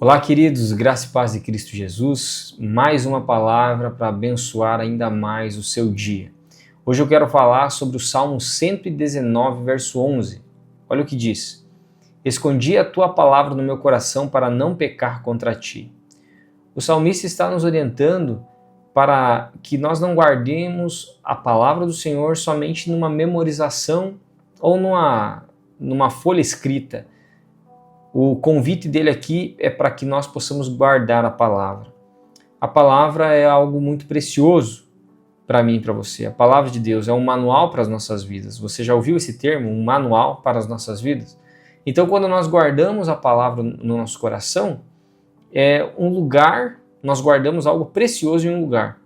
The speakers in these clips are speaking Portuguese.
Olá, queridos, graça e paz de Cristo Jesus, mais uma palavra para abençoar ainda mais o seu dia. Hoje eu quero falar sobre o Salmo 119, verso 11. Olha o que diz: Escondi a tua palavra no meu coração para não pecar contra ti. O salmista está nos orientando para que nós não guardemos a palavra do Senhor somente numa memorização ou numa folha escrita. O convite dele aqui é para que nós possamos guardar a palavra. A palavra é algo muito precioso para mim e para você. A palavra de Deus é um manual para as nossas vidas. Você já ouviu esse termo, um manual para as nossas vidas? Então, quando nós guardamos a palavra no nosso coração, é um lugar, nós guardamos algo precioso em um lugar.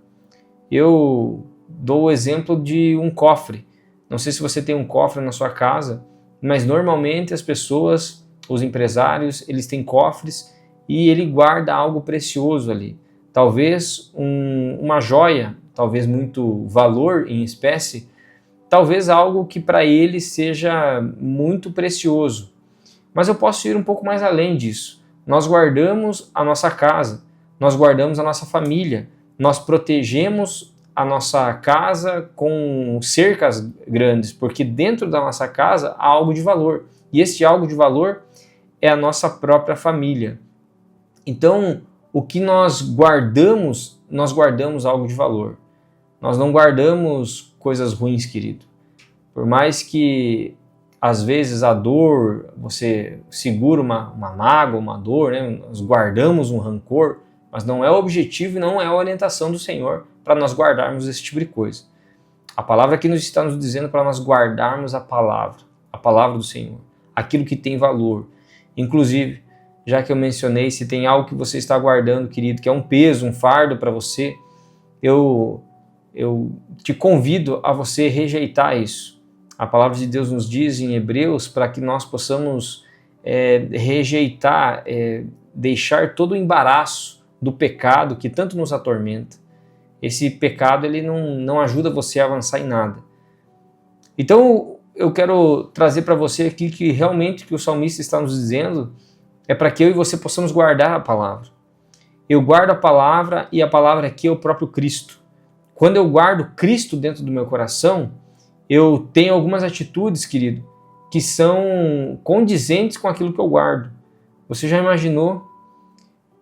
Eu dou o exemplo de um cofre. Não sei se você tem um cofre na sua casa, mas normalmente as pessoas, os empresários, eles têm cofres e ele guarda algo precioso ali. Talvez uma joia, talvez muito valor em espécie, talvez algo que para ele seja muito precioso. Mas eu posso ir um pouco mais além disso. Nós guardamos a nossa casa, nós guardamos a nossa família, nós protegemos a nossa casa com cercas grandes, porque dentro da nossa casa há algo de valor. E este algo de valor é a nossa própria família. Então, o que nós guardamos algo de valor. Nós não guardamos coisas ruins, querido. Por mais que, às vezes, a dor, você segura uma mágoa, uma dor, né? Nós guardamos um rancor, mas não é o objetivo e não é a orientação do Senhor para nós guardarmos esse tipo de coisa. A palavra aqui está nos dizendo para nós guardarmos a palavra do Senhor, aquilo que tem valor. Inclusive, já que eu mencionei, se tem algo que você está guardando, querido, que é um peso, um fardo para você, eu te convido a você rejeitar isso. A palavra de Deus nos diz em Hebreus para que nós possamos rejeitar, deixar todo o embaraço do pecado que tanto nos atormenta. Esse pecado ele não ajuda você a avançar em nada. Então, eu quero trazer para você aqui que realmente o que o salmista está nos dizendo é para que eu e você possamos guardar a palavra. Eu guardo a palavra e a palavra aqui é o próprio Cristo. Quando eu guardo Cristo dentro do meu coração, eu tenho algumas atitudes, querido, que são condizentes com aquilo que eu guardo. Você já imaginou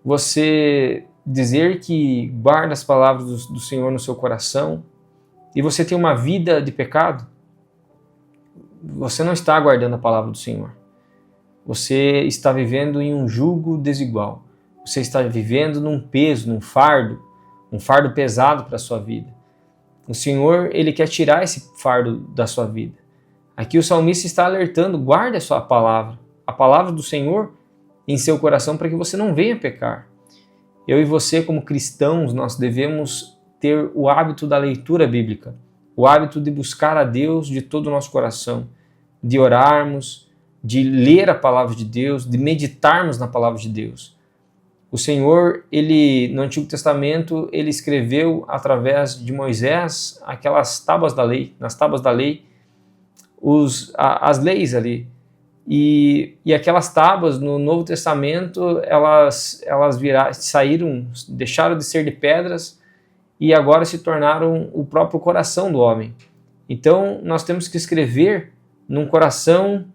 você dizer que guarda as palavras do Senhor no seu coração e você tem uma vida de pecado? Você não está guardando a palavra do Senhor. Você está vivendo em um jugo desigual. Você está vivendo num peso, num fardo pesado para a sua vida. O Senhor, Ele quer tirar esse fardo da sua vida. Aqui o salmista está alertando, guarde a sua palavra, a palavra do Senhor em seu coração para que você não venha pecar. Eu e você, como cristãos, nós devemos ter o hábito da leitura bíblica, o hábito de buscar a Deus de todo o nosso coração, de orarmos, de ler a palavra de Deus, de meditarmos na palavra de Deus. O Senhor, no Antigo Testamento, ele escreveu através de Moisés aquelas tábuas da lei, nas tábuas da lei, as leis ali. E aquelas tábuas no Novo Testamento, elas saíram, deixaram de ser de pedras e agora se tornaram o próprio coração do homem. Então, nós temos que escrever num coração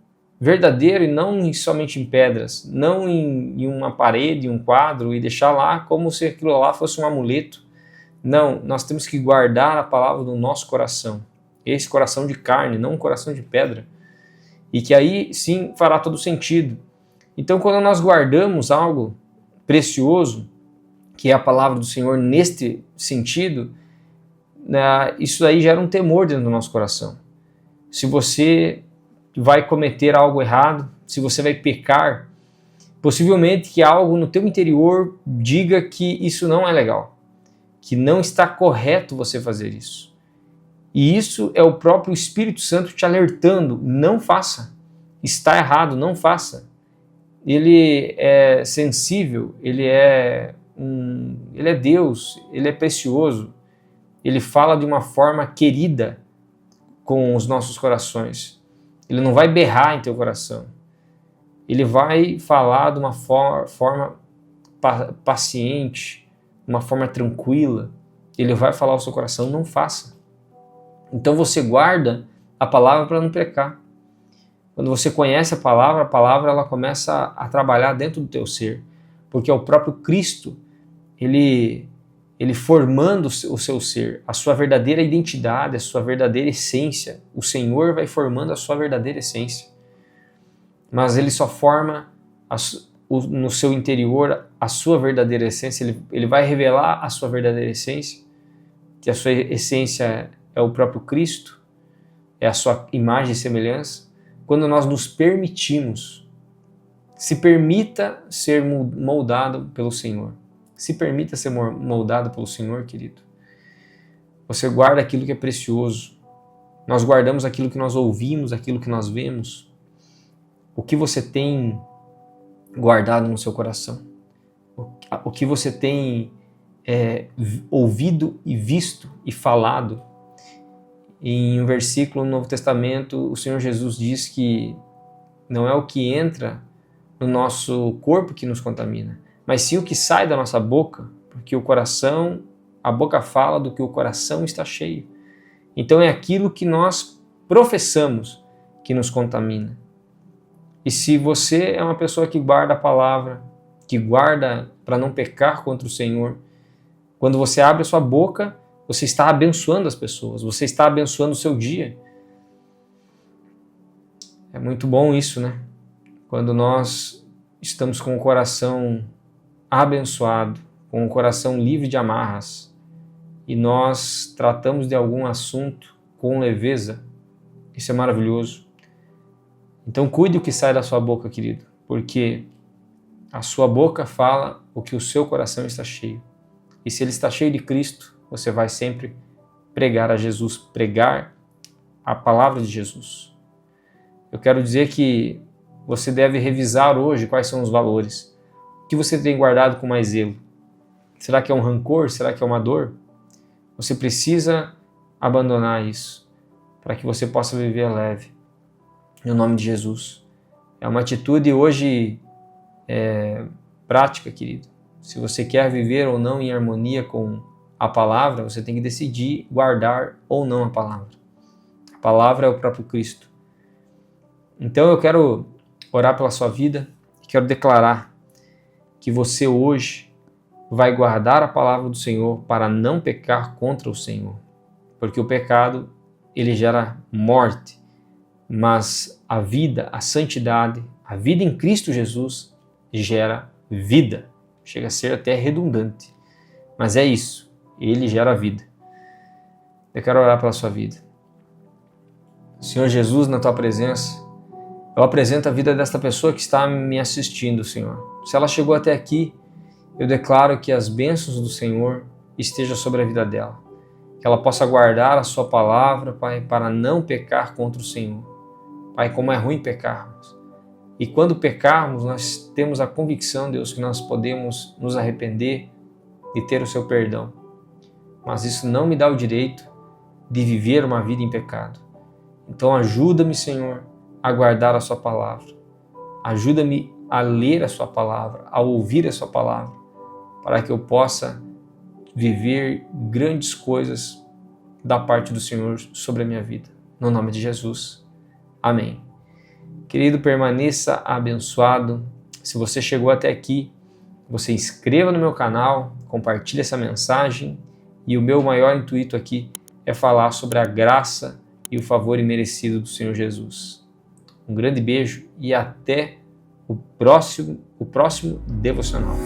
verdadeiro e não somente em pedras, não em uma parede, um quadro e deixar lá como se aquilo lá fosse um amuleto. Não, nós temos que guardar a palavra no nosso coração, esse coração de carne, não um coração de pedra, e que aí sim fará todo sentido. Então, quando nós guardamos algo precioso, que é a palavra do Senhor neste sentido, isso aí gera um temor dentro do nosso coração. Se você vai cometer algo errado, se você vai pecar, possivelmente que algo no teu interior diga que isso não é legal, que não está correto você fazer isso. E isso é o próprio Espírito Santo te alertando, não faça, está errado, não faça. Ele é sensível, ele é Deus, ele é precioso, ele fala de uma forma querida com os nossos corações. Ele não vai berrar em teu coração. Ele vai falar de uma forma paciente, de uma forma tranquila, Ele vai falar ao seu coração, não faça. Então você guarda a palavra para não pecar. Quando você conhece a palavra ela começa a trabalhar dentro do teu ser, porque é o próprio Cristo, ele formando o seu ser, a sua verdadeira identidade, a sua verdadeira essência. O Senhor vai formando a sua verdadeira essência. Mas Ele só forma no seu interior a sua verdadeira essência, Ele vai revelar a sua verdadeira essência, que a sua essência é o próprio Cristo, é a sua imagem e semelhança, quando nós nos permitimos. Se permita ser moldado pelo Senhor. Se permita ser moldado pelo Senhor, querido. Você guarda aquilo que é precioso. Nós guardamos aquilo que nós ouvimos, aquilo que nós vemos. O que você tem guardado no seu coração? O que você tem ouvido e visto e falado? Em um versículo no Novo Testamento, o Senhor Jesus diz que não é o que entra no nosso corpo que nos contamina, mas sim o que sai da nossa boca, porque a boca fala do que o coração está cheio. Então é aquilo que nós professamos que nos contamina. E se você é uma pessoa que guarda a palavra, que guarda para não pecar contra o Senhor, quando você abre a sua boca, você está abençoando as pessoas, você está abençoando o seu dia. É muito bom isso, né? Quando nós estamos com o coração abençoado, com o coração livre de amarras, e nós tratamos de algum assunto com leveza, isso é maravilhoso. Então cuide o que sai da sua boca, querido, porque a sua boca fala o que o seu coração está cheio. E se ele está cheio de Cristo, você vai sempre pregar a Jesus, pregar a palavra de Jesus. Eu quero dizer que você deve revisar hoje quais são os valores. O que você tem guardado com mais zelo? Será que é um rancor? Será que é uma dor? Você precisa abandonar isso para que você possa viver leve. No nome de Jesus. É uma atitude hoje prática, querido. Se você quer viver ou não em harmonia com a palavra, você tem que decidir guardar ou não a palavra. A palavra é o próprio Cristo. Então eu quero orar pela sua vida e quero declarar que você hoje vai guardar a palavra do Senhor para não pecar contra o Senhor. Porque o pecado, ele gera morte, mas a vida, a santidade, a vida em Cristo Jesus gera vida. Chega a ser até redundante, mas é isso. Ele gera vida. Eu quero orar pela sua vida. Senhor Jesus, na tua presença, eu apresento a vida desta pessoa que está me assistindo, Senhor. Se ela chegou até aqui, eu declaro que as bênçãos do Senhor estejam sobre a vida dela. Que ela possa guardar a sua palavra, Pai, para não pecar contra o Senhor. Pai, como é ruim pecarmos. E quando pecarmos, nós temos a convicção, Deus, que nós podemos nos arrepender e ter o seu perdão. Mas isso não me dá o direito de viver uma vida em pecado. Então ajuda-me, Senhor, a guardar a sua palavra. Ajuda-me a ler a sua palavra, a ouvir a sua palavra, para que eu possa viver grandes coisas da parte do Senhor sobre a minha vida. No nome de Jesus. Amém. Querido, permaneça abençoado. Se você chegou até aqui, você inscreva no meu canal, compartilhe essa mensagem. E o meu maior intuito aqui é falar sobre a graça e o favor imerecido do Senhor Jesus. Um grande beijo e até o próximo devocional.